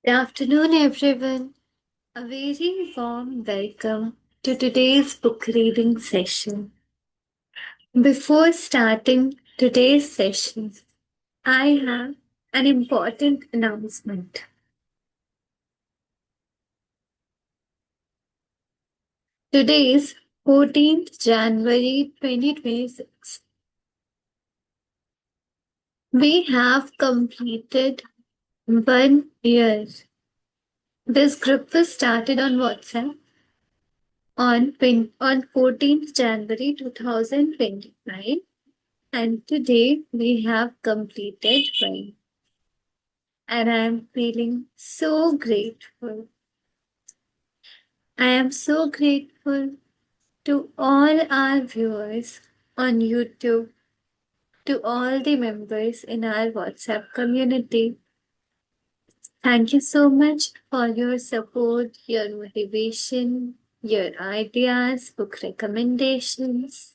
Good afternoon, everyone. A very warm welcome to today's book reading session. Before starting today's session, I have an important announcement. Today is 14th January 2026. We have completed 1 year. This group was started on WhatsApp on 14th January 2025. And today we have completed one. And I am feeling so grateful. I am so grateful to all our viewers on YouTube, to all the members in our WhatsApp community. Thank you so much for your support, your motivation, your ideas, book recommendations,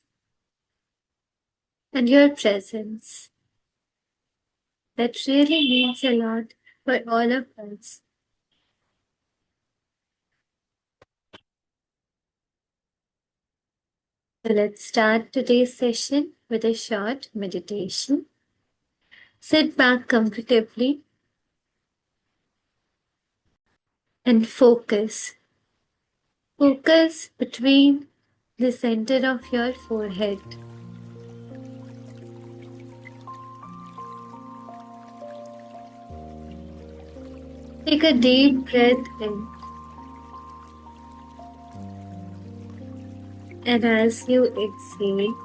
and your presence. That really means a lot for all of us. So let's start today's session with a short meditation. Sit back comfortably and focus. Focus between the center of your forehead. Take a deep breath in, and as you exhale,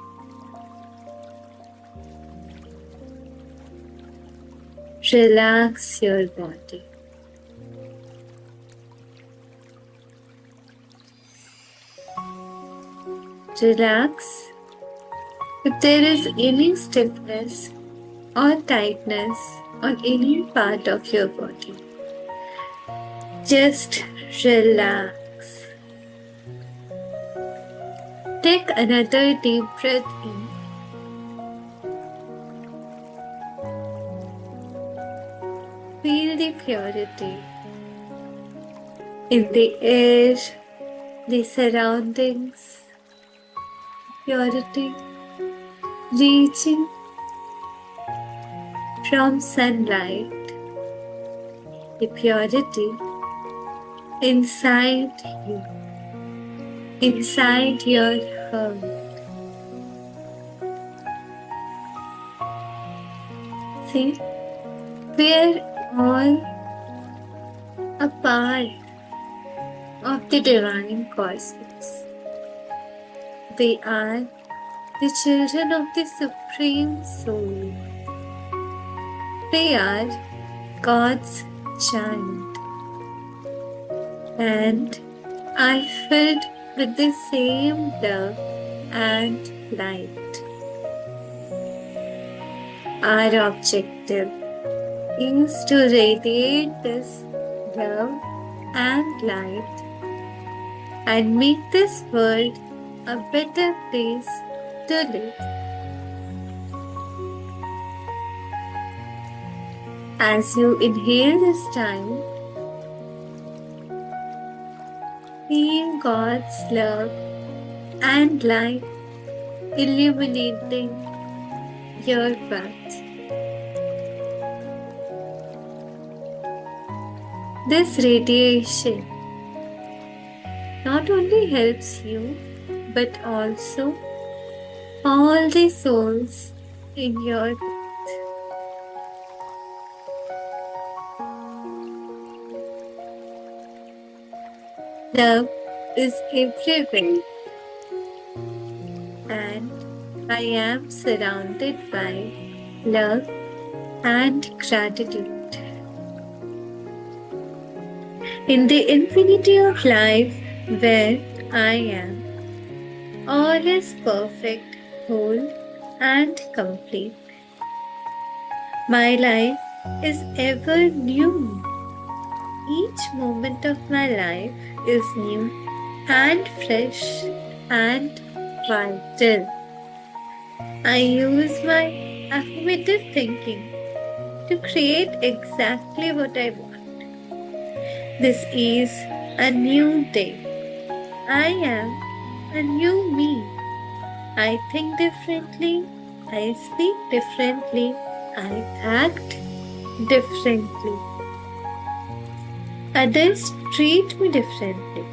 relax your body. Relax if there is any stiffness or tightness on any part of your body. Just relax. Take another deep breath in. Feel the purity in the air, the surroundings, purity reaching from sunlight, the purity inside you, inside your heart. See, we are all a part of the divine cosmos. We are the children of the Supreme Soul. We are God's child and are filled with the same love and light. Our objective is to radiate this love and light and make this world a better place to live. As you inhale this time, feel God's love and light illuminating your path. This radiation not only helps you but also all the souls in your path. Love is everywhere, and I am surrounded by love and gratitude. In the infinity of life where I am, all is perfect, whole, and complete. My life is ever new. Each moment of my life is new and fresh and vital. I use my affirmative thinking to create exactly what I want. This is a new day. I am a new me. I think differently. I speak differently. I act differently. Others treat me differently.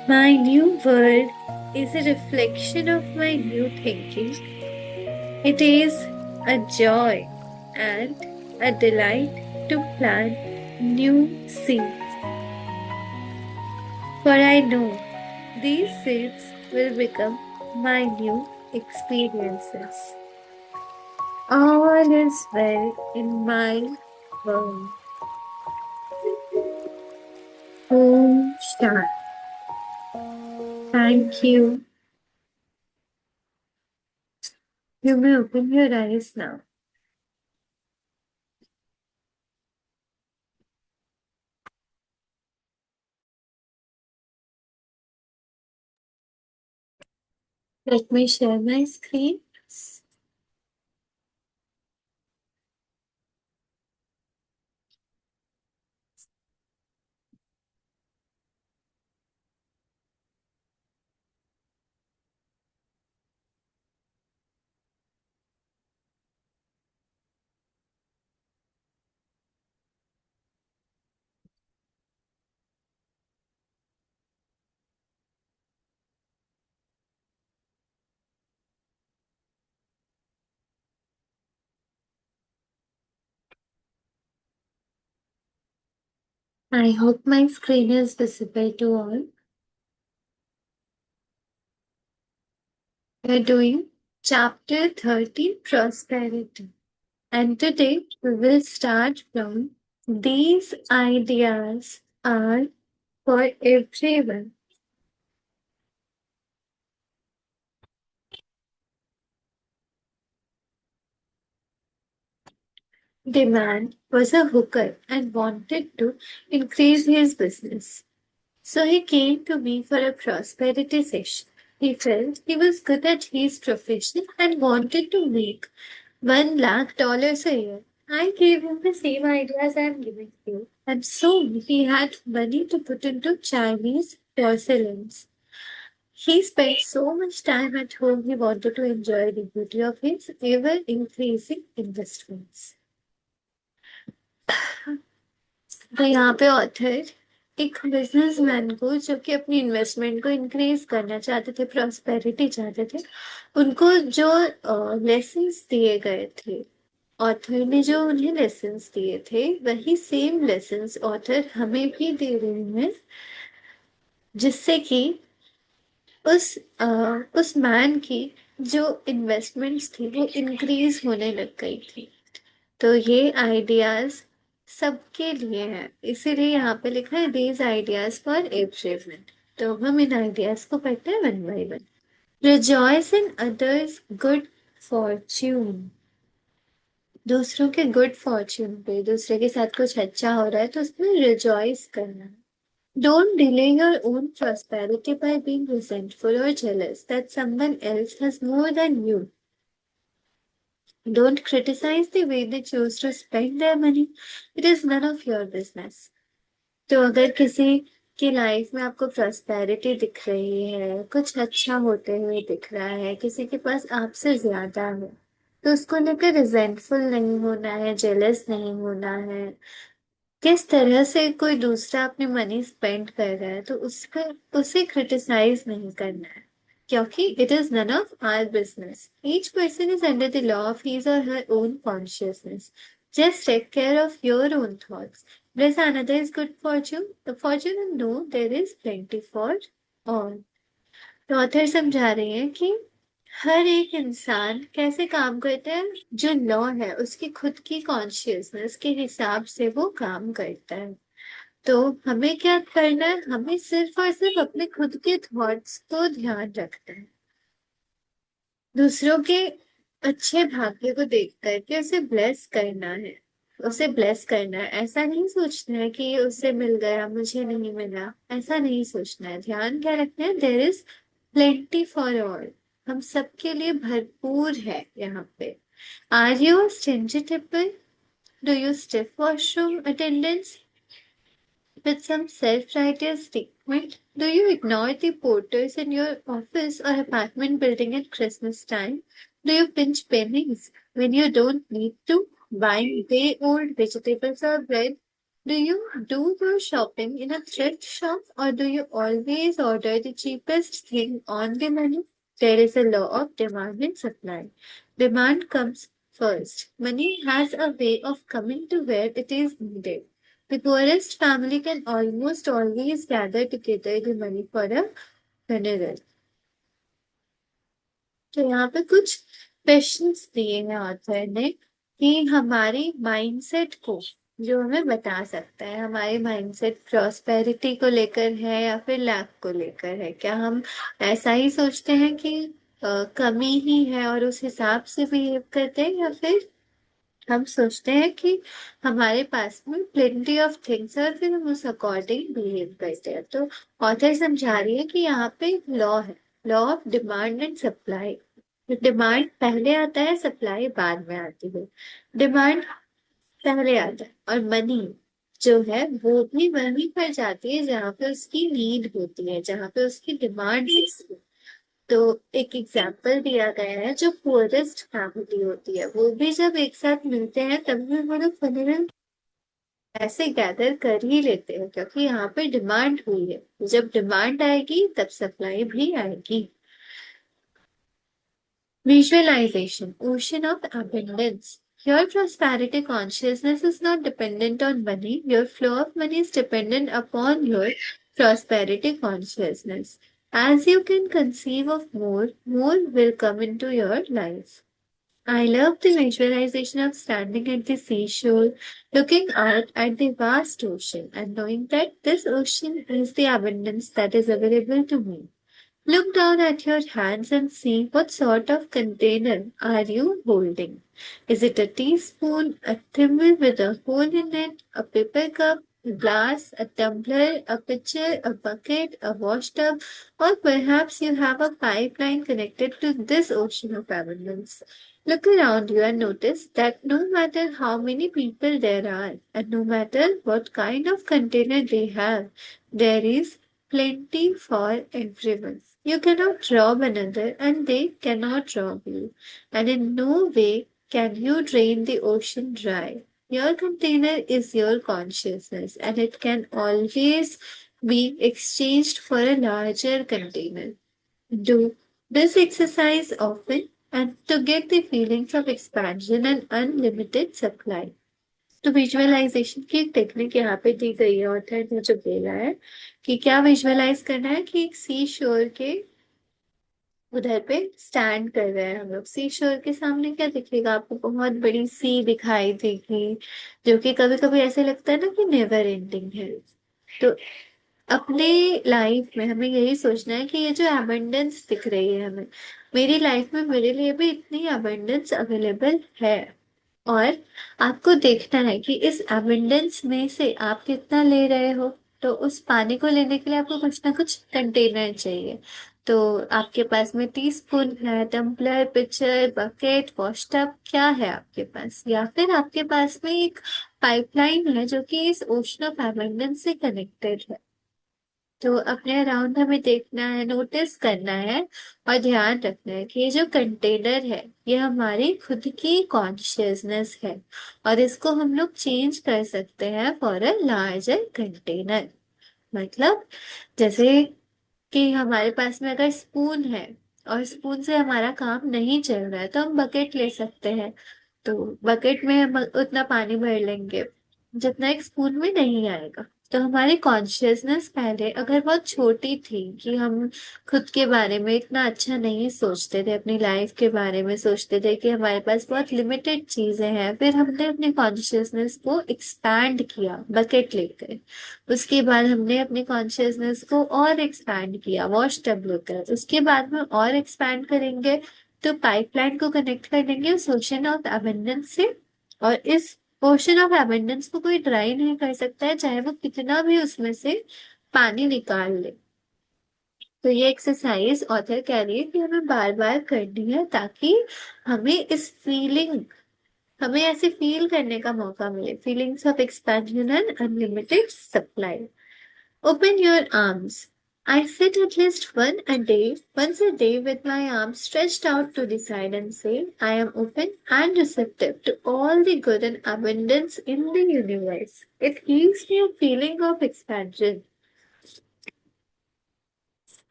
My new world is a reflection of my new thinking. It is a joy and a delight to plant new seeds. For I know these seeds will become my new experiences. All is well in my world. Om Shanti. Thank you. You may open your eyes now. Let me share my screen. I hope my screen is visible to all. We're doing chapter 13 Prosperity. And today we will start from these ideas are for everyone. The man was a hooker and wanted to increase his business. So he came to me for a prosperity session. He felt he was good at his profession and wanted to make $1 lakh a year. I gave him the same ideas I'm giving you, and soon he had money to put into Chinese porcelains. He spent so much time at home he wanted to enjoy the beauty of his ever increasing investments. तो यहाँ पे author एक businessman को जो कि अपनी investment को increase करना चाहते थे, प्रॉस्पेरिटी चाहते थे, उनको जो लेसन्स दिए गए थे, ऑथर ने जो उन्हें लेसन्स दिए थे वही सेम लेसन्स ऑथर हमें भी दे रहे हैं, जिससे कि उस मैन की जो इन्वेस्टमेंट्स थी वो इंक्रीज होने लग गई थी। तो ये आइडियाज सबके लिए है, इसीलिए यहाँ पे लिखा है दीज आइडियाज फॉर एवरीवन। तो हम इन आइडियाज को पढ़ते हैं one by one. Rejoice in others good Fortune. दूसरों के गुड फॉर्च्यून पे, दूसरे के साथ कुछ अच्छा हो रहा है तो उसमें रिजॉइस करना। Don't delay your own prosperity by being resentful or jealous that someone else has more than you. Don't criticize the way they choose to spend their money. It is none of your business. तो अगर किसी की life में आपको prosperity दिख रही है, कुछ अच्छा होते हुए दिख रहा है, किसी के पास आपसे ज्यादा है, तो उसको लेकर रिजेंटफुल नहीं होना है, जेलस नहीं होना है। किस तरह से कोई दूसरा अपनी मनी स्पेंड कर रहा है तो उसका उसे क्रिटिसाइज नहीं करना है, क्योंकि it is none of our business. Each person is under the law of his और her own consciousness. Just take care of your own thoughts. Bless another is good fortune, the fortune and no there is plenty for all. तो author समझा रही है कि हर एक इंसान कैसे काम करता है, जो लॉ है उसकी खुद की कॉन्शियसनेस के हिसाब से वो काम करता है। तो हमें क्या करना है, हमें सिर्फ और सिर्फ अपने खुद के थॉट्स को ध्यान रखना है। दूसरों के अच्छे भाग्य को देख करके उसे ब्लेस करना है, उसे ब्लेस करना है। ऐसा नहीं सोचना है कि उसे मिल गया मुझे नहीं मिला, ऐसा नहीं सोचना है। ध्यान क्या रखना है, there is plenty for all. हम सबके लिए भरपूर है यहाँ पे। Are you stingy tipple? Do you stiff washroom attendance with some self-righteous statement? Do you ignore the porters in your office or apartment building at Christmas time? Do you pinch pennies when you don't need to? Buying day-old vegetables or bread? Do you do your shopping in a thrift shop or do you always order the cheapest thing on the menu? There is a law of demand and supply. Demand comes first. Money has a way of coming to where it is needed. The poorest family can almost always gather together the money for a funeral. तो यहाँ पे कुछ questions दिए हैं author ने कि हमारी mindset को जो हमें बता सकता है हमारी माइंडसेट प्रॉस्पेरिटी को लेकर है या फिर लैक को लेकर है। क्या हम ऐसा ही सोचते हैं कि कमी ही है और उस हिसाब से बिहेव करते हैं या फिर हम सोचते हैं कि हमारे पास में प्लेंटी ऑफ थिंग्स है और फिर हम उस अकॉर्डिंग बिहेव करते हैं। तो ऑथर समझा रही है कि यहाँ पे एक लॉ है, law of demand and supply. Demand पहले आता है, सप्लाई बाद में आती है। डिमांड पहले आता है और मनी जो है वो भी वहीं पर जाती है जहाँ पे उसकी नीड होती है, जहाँ पे उसकी डिमांड होती है। तो एक एग्जाम्पल दिया गया है, जो पुअरेस्ट फैमिली होती है वो भी जब एक साथ मिलते हैं तब भी वो लोग फंडामेंटल ऐसे गैदर कर ही लेते हैं क्योंकि यहाँ पे डिमांड हुई है। जब डिमांड आएगी तब सप्लाई भी आएगी। Visualization, ocean of abundance. Your prosperity consciousness is not dependent on money. Your flow of money is dependent upon your prosperity consciousness. As you can conceive of more, more will come into your life. I love the visualization of standing at the seashore, looking out at the vast ocean, and knowing that this ocean is the abundance that is available to me. Look down at your hands and see what sort of container are you holding. Is it a teaspoon, a thimble with a hole in it, a paper cup, a glass, a tumbler, a pitcher, a bucket, a washtub, or perhaps you have a pipeline connected to this ocean of abundance. Look around you and notice that no matter how many people there are, and no matter what kind of container they have, there is plenty for everyone. You cannot rob another, and they cannot rob you. And in no way can you drain the ocean dry. Your container is your consciousness, and it can always be exchanged for a larger container. Do this exercise often and to get the feelings of expansion and unlimited supply. तो visualisation की एक technique यहाँ पे दी गई है, author ने जो बोला है कि क्या विजुअलाइज करना है कि एक सी शोर के उधर पे स्टैंड कर रहे हैं हम लोग। सी शोर के सामने क्या दिखेगा आपको? बहुत बड़ी सी दिखाई देगी जो कि कभी कभी ऐसे लगता है ना कि नेवर एंडिंग है। तो अपने लाइफ में हमें यही सोचना है कि ये जो अबंडेंस दिख रही है हमें, मेरी लाइफ में मेरे लिए भी इतनी अबंडेंस अवेलेबल है। और आपको देखना है कि इस अबंडेंस में से आप कितना ले रहे हो। तो उस पानी को लेने के लिए आपको कुछ ना कुछ कंटेनर चाहिए। तो आपके पास में टीस्पून है, टम्पलर, पिचर, बकेट, वॉश टब, क्या है आपके पास? या फिर आपके पास में एक पाइपलाइन है जो कि इस ओशन ऑफ अबंडेंस से कनेक्टेड है। तो अपने अराउंड हमें देखना है, नोटिस करना है और ध्यान रखना है कि ये जो कंटेनर है ये हमारी खुद की कॉन्शियसनेस है और इसको हम लोग चेंज कर सकते हैं फॉर अ लार्जर कंटेनर। मतलब जैसे कि हमारे पास में अगर स्पून है और स्पून से हमारा काम नहीं चल रहा है तो हम बकेट ले सकते हैं। तो बकेट में हम उतना पानी भर लेंगे जितना एक स्पून में नहीं आएगा। तो हमारी कॉन्शियसनेस पहले अगर बहुत छोटी थी कि हम खुद के बारे में इतना अच्छा नहीं सोचते थे, अपनी लाइफ के बारे में सोचते थे कि हमारे पास बहुत लिमिटेड चीजें हैं, फिर हमने अपनी कॉन्शियसनेस को एक्सपैंड किया बकेट लेकर। उसके बाद हमने अपनी कॉन्शियसनेस को और एक्सपैंड किया वॉश टब लेकर। उसके बाद में और एक्सपैंड करेंगे तो पाइपलाइन को कनेक्ट कर देंगे उस ओशन ऑफ एबंडेंस से। और इस ओशन ऑफ एबंडेंस को कोई ड्राई नहीं कर सकता है, चाहे वो कितना भी उसमें से पानी निकाल ले। तो ये एक्सरसाइज ऑथर कह रही है कि हमें बार बार करनी है ताकि हमें इस फीलिंग हमें ऐसे फील करने का मौका मिले, feelings of expansion and unlimited supply. Open your arms. I sit at least once a day with my arms stretched out to the side and say, I am open and receptive to all the good and abundance in the universe. It gives me a feeling of expansion.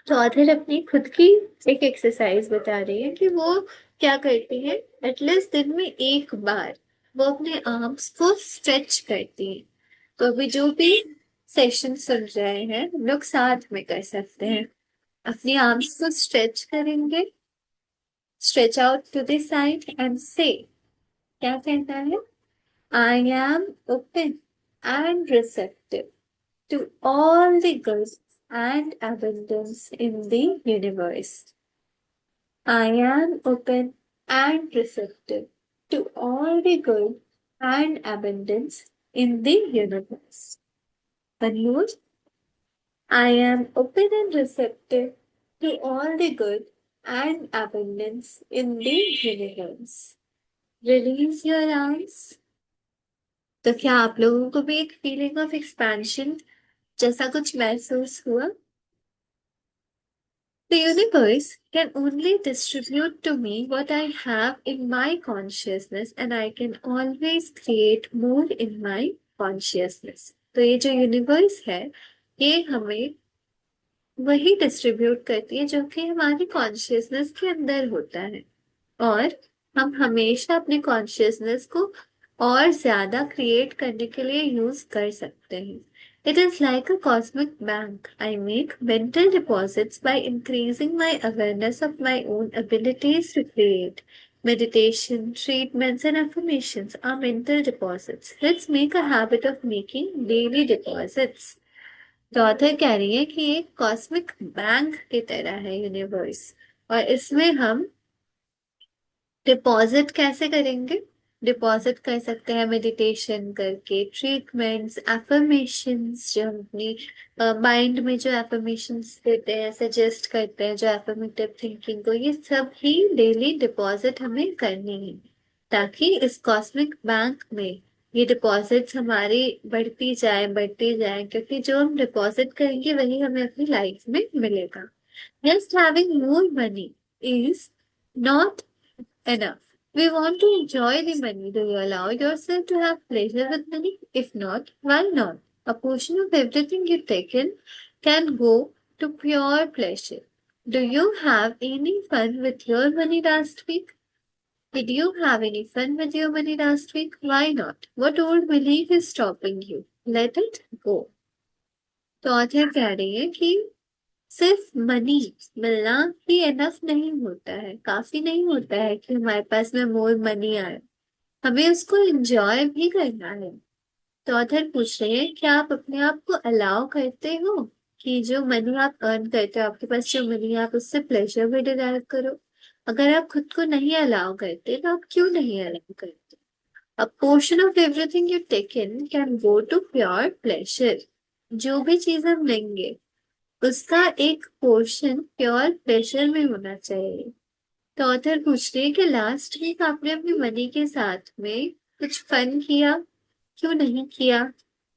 तो author अपनी खुद की एक exercise बता रही है कि वो क्या करती है, एटलीस्ट दिन में एक बार वो अपने आर्म्स को स्ट्रेच करती है। तो अभी जो भी सेशन सुन रहे हैं हम लोग साथ में कर सकते हैं। अपनी आर्म्स को स्ट्रेच करेंगे, stretch out to the side and say, क्या कहना है, I am open and receptive to all the good and abundance in the universe. I am open and receptive to all the good and abundance in the universe. One more. I am open and receptive to all the good and abundance in the universe. Release your arms. तो क्या आप लोगों को भी एक feeling of expansion जैसा कुछ महसूस हुआ? The universe can only distribute to me what I have in my consciousness, and I can always create more in my consciousness. तो ये जो यूनिवर्स है ये हमें वही डिस्ट्रीब्यूट करती है जो कि हमारी कॉन्शियसनेस के अंदर होता है, और हम हमेशा अपने कॉन्शियसनेस को और ज्यादा क्रिएट करने के लिए यूज कर सकते हैं। It is like a cosmic bank. I make mental deposits by increasing my awareness of my own abilities to create. Meditation, treatments, and affirmations are mental deposits. Let's make a habit of making daily deposits. तो author कह रही है कि ये cosmic bank की तरह है universe, और इसमें हम डिपॉजिट कैसे करेंगे? डिपॉजिट कर सकते हैं मेडिटेशन करके, ट्रीटमेंट्स, एफर्मेशंस, जो हम अपनी माइंड में जो एफर्मेशंस देते हैं, सजेस्ट करते हैं जो एफर्मेटिव थिंकिंग को, ये सब ही डेली डिपॉजिट हमें करनी है ताकि इस कॉस्मिक बैंक में ये डिपॉजिट्स हमारी बढ़ती जाए, क्योंकि जो हम डिपॉजिट करेंगे वही हमें अपनी लाइफ में मिलेगा। Just having more money is not enough. We want to enjoy the money. Do you allow yourself to have pleasure with money? If not, why not? A portion of everything you take in can go to pure pleasure. Do you have any fun with your money last week? Did you have any fun with your money last week? Why not? What old belief is stopping you? Let it go. तो author कह रही है कि सिर्फ money मिलना ही enough नहीं होता है, काफी नहीं होता है कि हमारे पास में मोर मनी आए, हमें उसको एंजॉय भी करना है। तो ऑथर पूछ रहे हैं क्या आप अपने आप को अलाउ करते हो कि जो मनी आप अर्न करते हो, आपके पास जो मनी है, आप उससे प्लेजर भी डिराइव करो? अगर आप खुद को नहीं अलाउ करते तो आप क्यों नहीं अलाउ करते? A portion of everything you take in can go to pure pleasure. जो भी चीज हम लेंगे उसका एक पोर्शन प्योर प्लेजर में होना चाहिए। तो ऑथर पूछ रही है कि लास्ट वीक आपने अपनी मनी के साथ में कुछ फन किया, क्यों नहीं किया?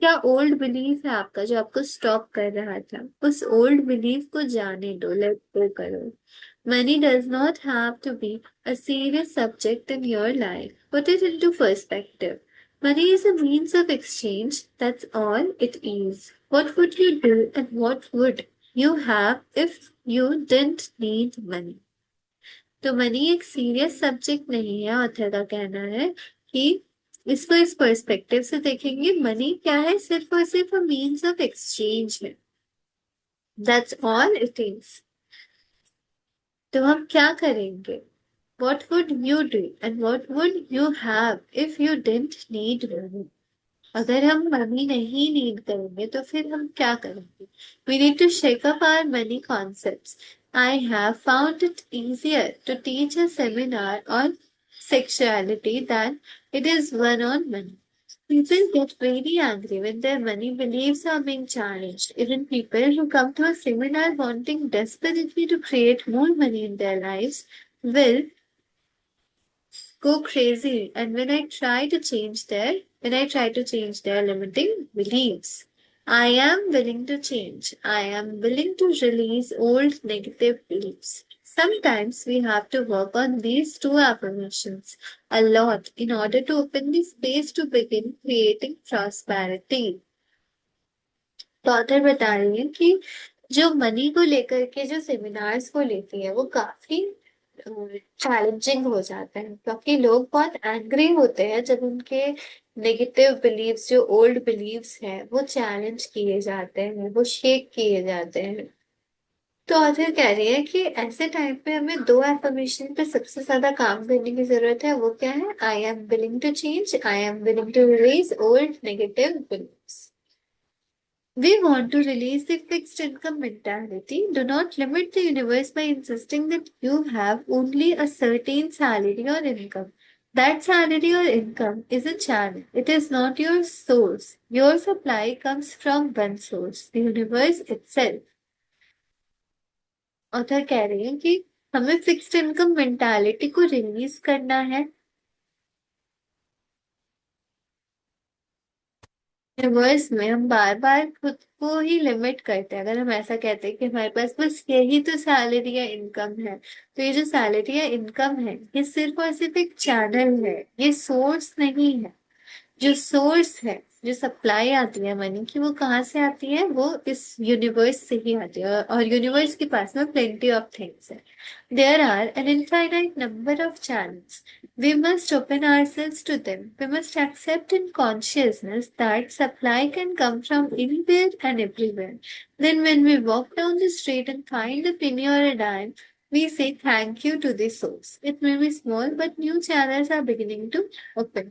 क्या ओल्ड बिलीफ है आपका जो आपको स्टॉप कर रहा था? उस ओल्ड बिलीफ को जाने दो, लेट गो करो। Money does not have to be a serious subject in your life, put it into perspective. Money is a means of exchange, that's all it is. What would you do and what would you have if you didn't need money? तो money एक serious subject नहीं है, author का कहना है कि इसको इस पर्सपेक्टिव से देखेंगे, मनी क्या है, सिर्फ और सिर्फ अ मीन्स ऑफ एक्सचेंज है, दैट्स ऑल इट इज। तो हम क्या करेंगे? What would you do and what would you have if you didn't need money? अगर हम मनी नहीं नीड करेंगे तो फिर हम क्या करेंगे? We need to shake up our money concepts. I have found it easier to teach a seminar on sexuality than it is one on money. People get very angry when their money beliefs are being challenged. Even people who come to a seminar wanting desperately to create more money in their lives will go crazy. And when I try to change their limiting beliefs, I am willing to change. I am willing to release old negative beliefs. Sometimes we have to work on these two affirmations a lot in order to open the space to begin creating prosperity. तो author बता रही है कि जो money को लेकर के जो सेमिनार्स वो लेती है वो काफी चैलेंजिंग हो जाता है क्योंकि लोग बहुत एंग्री होते हैं जब उनके नेगेटिव बिलीव्स जो ओल्ड बिलीव्स हैं वो चैलेंज किए जाते हैं वो शेक किए जाते हैं। तो ऑथर कह रही है कि ऐसे टाइम पे हमें दो एफर्मेशन पे सबसे ज्यादा काम करने की जरूरत है। वो क्या है? I am willing to change, I am willing to release old negative believes. We want to release the fixed income mentality. Do not limit the universe by insisting that you have only a certain salary or income. That salary or income is a channel. It is not your source. Your supply comes from one source, the universe itself. Author कह रही है कि हमें fixed income mentality को release करना है। Universe में हम बार बार खुद को ही लिमिट करते हैं। अगर हम ऐसा कहते हैं कि हमारे पास बस यही तो सैलरी या इनकम है, तो ये जो सैलरी या इनकम है ये सिर्फ और सिर्फ एक चैनल है, ये सोर्स नहीं है। जो सोर्स है, जो सप्लाई आती है मनी की, वो कहाँ से आती है? वो इस यूनिवर्स से ही आती है। और यूनिवर्स के पास में प्लेंटी ऑफ थिंग्स है। There are an infinite number of channels. We must open ourselves to them. We must accept in consciousness that supply can come from anywhere and everywhere. Then, when we walk down the street and find a penny or a dime, we say thank you to the source. It may be small, but new channels are beginning to open.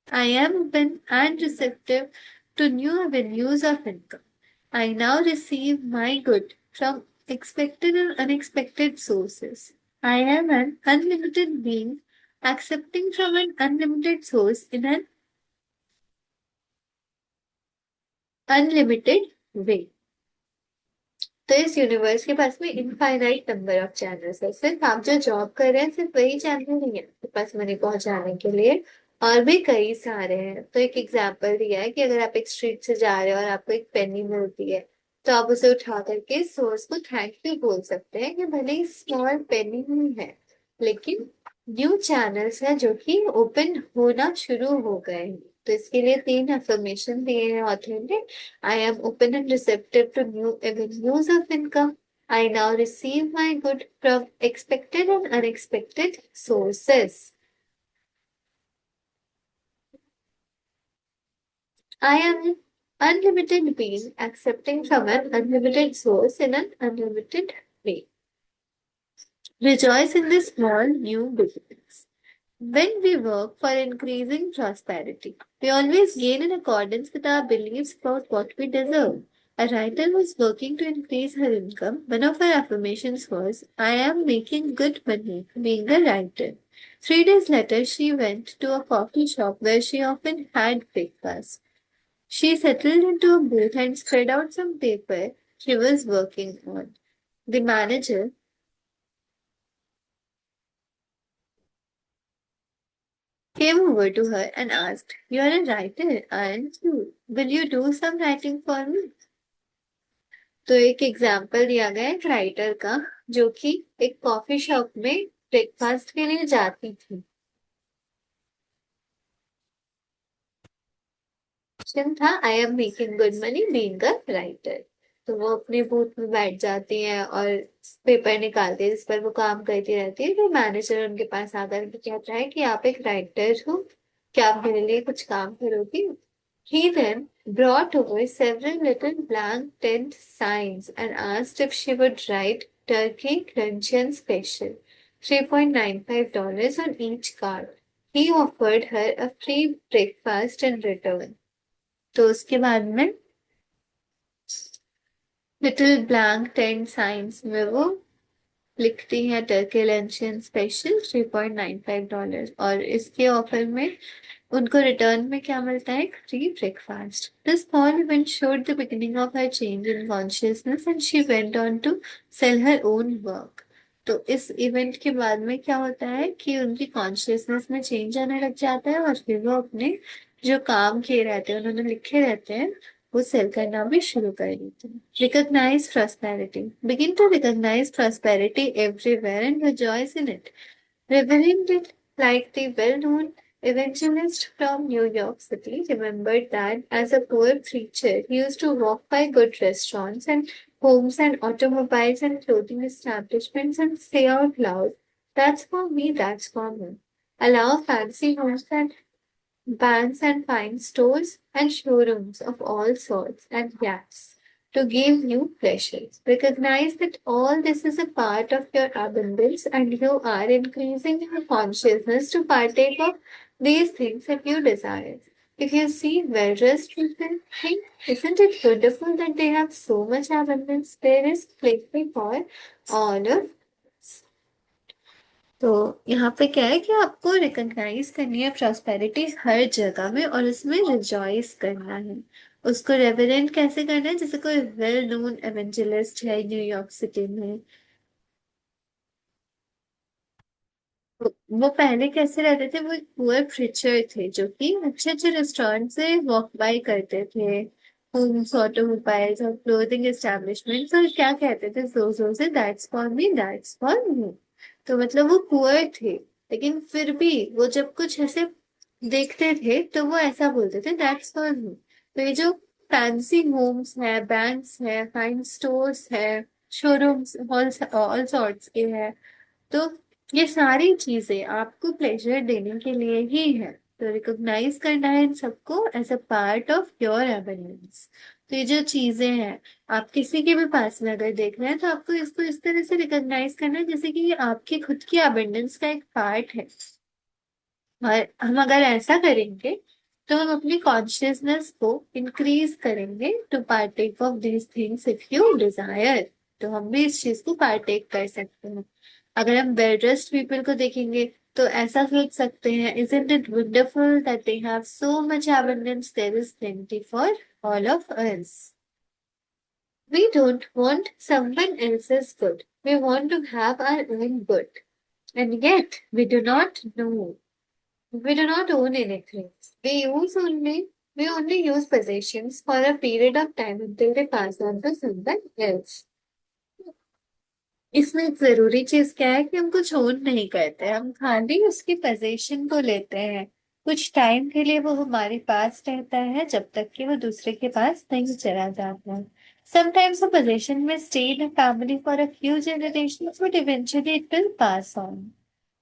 I am open and receptive to new avenues of income. I now receive my good from expected and unexpected sources. I am an unlimited being accepting from an unlimited source in an unlimited way. तो इस universe के पास में infinite number of channels है। सिर्फ आप जो job कर रहे हैं सिर्फ वही चैनल नहीं है आपके पास मनी पहुंचाने के लिए, और भी कई सारे हैं। तो एक एग्जांपल दिया है कि अगर आप एक स्ट्रीट से जा रहे हो और आपको एक पेनी मिलती है, तो आप उसे उठा करके सोर्स को थैंक यू बोल सकते हैं कि भले ही स्मॉल पेनी ही है, लेकिन न्यू चैनल्स हैं जो कि ओपन होना शुरू हो गए हैं। तो इसके लिए तीन अफर्मेशन दिए हैं ऑथर ने। I am open and receptive to new avenues of income. I now receive my good from expected and unexpected sources. I am an unlimited being accepting from an unlimited source in an unlimited way. Rejoice in the small new beginnings. When we work for increasing prosperity, we always gain in accordance with our beliefs about what we deserve. A writer was working to increase her income. One of her affirmations was, I am making good money being a writer. 3 days later, she went to a coffee shop where she often had breakfast. She settled into a booth and spread out some paper she was working on. The manager came over to her and asked, You are a writer, aren't you? Will you do some writing for me? तो एक example दिया गया एक writer का जो कि एक coffee shop में ब्रेकफास्ट के लिए जाती थी। क्वेश्चन था I am making good money being a writer. तो वो अपने बूथ में बैठ जाती है और पेपर निकालती है जिस पर वो काम करती रहती है। तो मैनेजर उनके पास आकर के कहता है कि आप एक राइटर हो, क्या आप मेरे लिए कुछ काम करोगी? He then brought over several little blank tent signs and asked if she would write Turkey Crunchian Special, $3.95 on each card. He offered her a free breakfast in return. तो उसके बाद में लिटिल ब्लैंक टेंट साइंस में वो लिखती है Turkey luncheon special $3.95, और इसके ऑफर में उनको रिटर्न में क्या मिलता है? एक free breakfast. This small event showed the beginning of her change in consciousness and she went on to sell her own work. तो इस इवेंट के बाद में क्या होता है कि उनकी कॉन्शियसनेस में चेंज आने लग जाता है, और फिर वो अपने जो काम किए रहते हैं, उन्होंने लिखे रहते हैं, वो सेल करना भी शुरू कर देते हैं। Recognise prosperity, begin to recognise prosperity everywhere and rejoice in it. Reverend did, like the well-known evangelist from New York City, remembered that as a poor preacher, he used to walk by good restaurants and homes and automobiles and clothing establishments and say out loud, "That's for me, that's for me." Allow fancy homes and banks and fine stores and showrooms of all sorts and yachts to give you pleasures. Recognize that all this is a part of your abundance, and you are increasing your consciousness to partake of these things if you desire. If you see well dressed people, think, isn't it wonderful that they have so much abundance? There is plenty for all of us. तो यहाँ पे क्या है कि आपको recognise करनी है prosperity हर जगह में, और उसमें रिजॉइस करना है। उसको रेवरेंट कैसे करना है? जैसे कोई वेल नोन एवेंजलिस्ट है न्यूयॉर्क सिटी में, वो पहले कैसे रहते थे? वो एक पुअर प्रीचर थे जो कि अच्छे अच्छे रेस्टोरेंट से वॉक बाय करते थे, होम्स, ऑटोमोबाइल्स और क्लोथिंग एस्टेब्लिशमेंट्स, और क्या कहते थे जोर जोर से, that's for me, that's for me. तो मतलब वो पुअर थे, लेकिन फिर भी वो जब कुछ ऐसे देखते थे तो वो ऐसा बोलते थे, दैट्स फॉर मी। तो ये जो फैंसी होम्स है, बैंक्स है, फाइन स्टोर्स है, शोरूम्स, ऑल सॉर्ट्स के है, तो ये सारी चीजें आपको प्लेजर देने के लिए ही है। तो रिकॉग्नाइज करना है इन सबको as a part of your abundance. तो ये जो चीजें हैं, आप किसी के भी पास में अगर देख रहे हैं तो आपको इसको इस तरह से रिकॉग्नाइज करना है जैसे कि ये आपकी खुद की एबंडेंस का एक पार्ट है। और हम अगर ऐसा करेंगे तो हम अपनी कॉन्शियसनेस को इंक्रीज करेंगे to partake of these things if you desire. तो हम भी इस चीज को पार्टेक कर सकते हैं। अगर हम वेल ड्रेस्ड पीपल को देखेंगे तो ऐसा सोच सकते हैं, isn't it wonderful that they have so much abundance, there is plenty for all of us. We don't want someone else's good, we want to have our own good, and yet we do not own anything. We only use possessions for a period of time until they pass on to someone else. इसमें एक जरूरी चीज क्या है कि हम कुछ own नहीं करते, हम खाली उसकी पोजीशन को लेते हैं। कुछ टाइम के लिए वो हमारे पास रहता है जब तक कि वो दूसरे के पास नहीं चला जाता। Sometimes a possession may stay in a family for a few generations, but eventually it will pass on.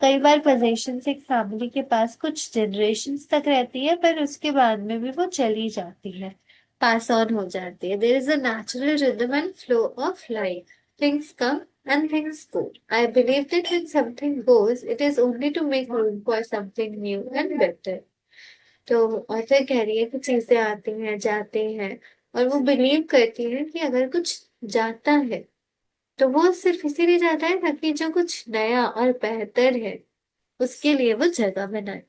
कई बार possessions एक फैमिली के पास कुछ generations तक रहती है, पर उसके बाद में भी वो चली जाती है, पास ऑन हो जाती है। There is a natural rhythm and flow of life. Things come and things go. I believe that when something goes, it is only to make room for something new and better. तो author कह रही है कि चीजें आती हैं जाती हैं, और वो बिलीव करती है कि अगर कुछ जाता है तो वो सिर्फ इसीलिए जाता है ताकि जो कुछ नया और बेहतर है उसके लिए वो जगह बनाए।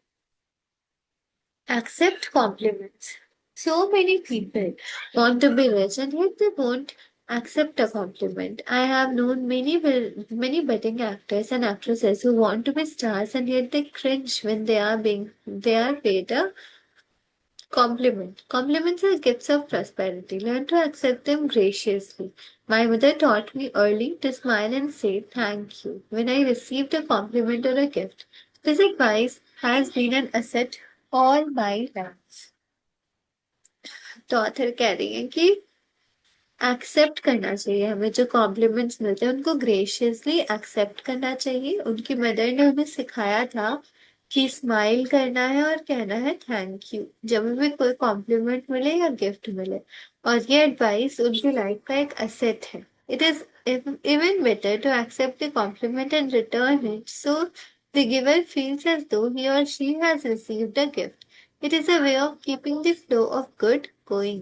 Accept compliments. So many people want to be rich and yet they won't accept a compliment. I have known many budding actors and actresses who want to be stars and yet they cringe when they are paid a compliment. Compliments are gifts of prosperity. Learn to accept them graciously. My mother taught me early to smile and say thank you when I received a compliment or a gift. This advice has been an asset all my life. तो author कह रही है कि accept करना चाहिए, हमें जो compliments मिलते हैं उनको ग्रेशियसली एक्सेप्ट करना चाहिए। उनकी मदर ने हमें सिखाया था कि स्माइल करना है और कहना है थैंक यू जब भी कोई कॉम्प्लीमेंट मिले या गिफ्ट मिले। और ये एडवाइस उनकी लाइफ का एक असेट है। It is even better to accept the compliment and return it so the giver feels as though he or she has received a gift. It is a way of keeping the flow of good going.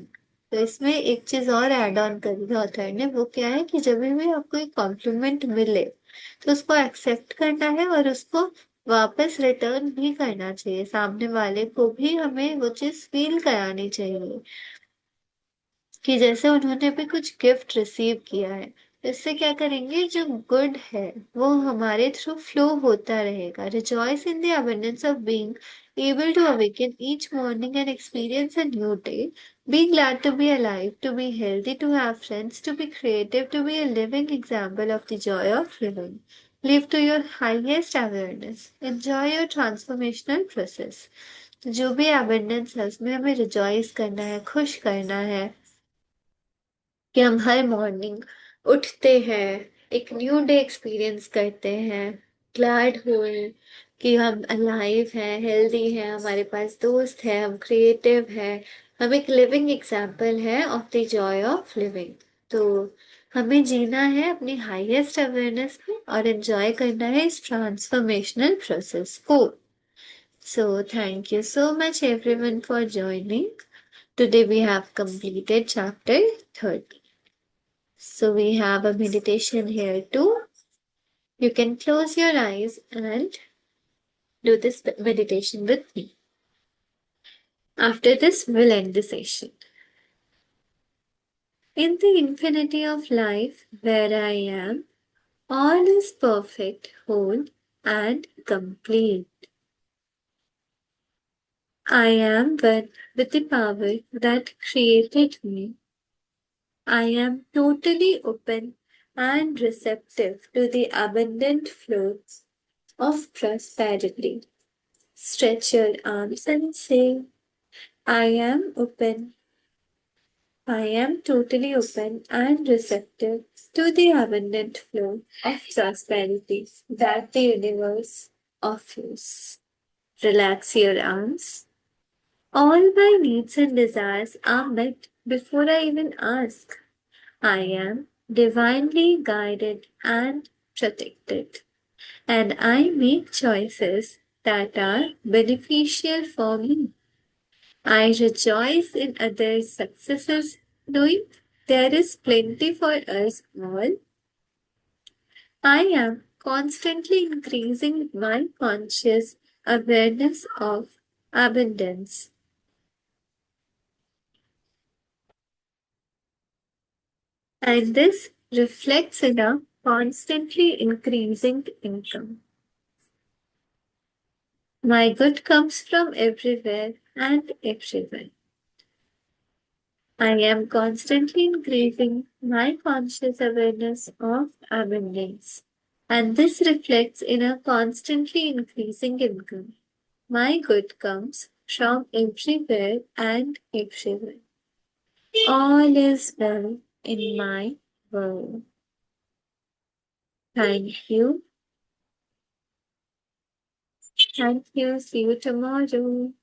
तो इसमें एक चीज और add on करी है author ने, वो क्या है कि जब भी आपको एक कॉम्प्लीमेंट मिले तो उसको एक्सेप्ट करना है और उसको वापस रिटर्न भी करना चाहिए। सामने वाले को भी हमें वो चीज फील करानी चाहिए कि जैसे उन्होंने भी कुछ गिफ्ट रिसीव किया है। इससे क्या करेंगे, जो गुड है वो हमारे थ्रू फ्लो होता रहेगा। Rejoice in the abundance of being able to awaken each morning and experience a new day. Be glad to be alive, to be healthy, to have friends, to be creative, to be a living example of the joy of living. Live to your highest awareness. Enjoy your transformational process. तो जो भी abundance है उसमें हमें rejoice करना है, खुश करना है कि हम हर मॉर्निंग उठते हैं, एक न्यू डे एक्सपीरियंस करते हैं, ग्लैड हुए कि हम अलाइव हैं, हेल्दी हैं, हमारे पास दोस्त है, हम क्रिएटिव हैं, हम एक लिविंग एग्जाम्पल है of the Joy of living. तो हमें जीना है अपनी हाईएस्ट अवेयरनेस में और एंजॉय करना है इस ट्रांसफॉर्मेशनल प्रोसेस को। So thank you so much everyone for joining. Today we have completed chapter 30. So we have a meditation here too. You can close your eyes and do this meditation with me. After this, we'll end the session. In the infinity of life where I am, all is perfect, whole, and complete. I am one with the power that created me. I am totally open and receptive to the abundant flow of prosperity. Stretch your arms and say, I am open. I am totally open and receptive to the abundant flow of prosperity that the universe offers. Relax your arms. All my needs and desires are met before I even ask. I am divinely guided and protected, and I make choices that are beneficial for me. I rejoice in others' successes, knowing there is plenty for us all. I am constantly increasing my conscious awareness of abundance, and this reflects in a constantly increasing income. My good comes from everywhere and everywhere. I am constantly increasing my conscious awareness of abundance, and this reflects in a constantly increasing income. My good comes from everywhere and everywhere. All is well in my world. Thank you. Thank you. See you tomorrow.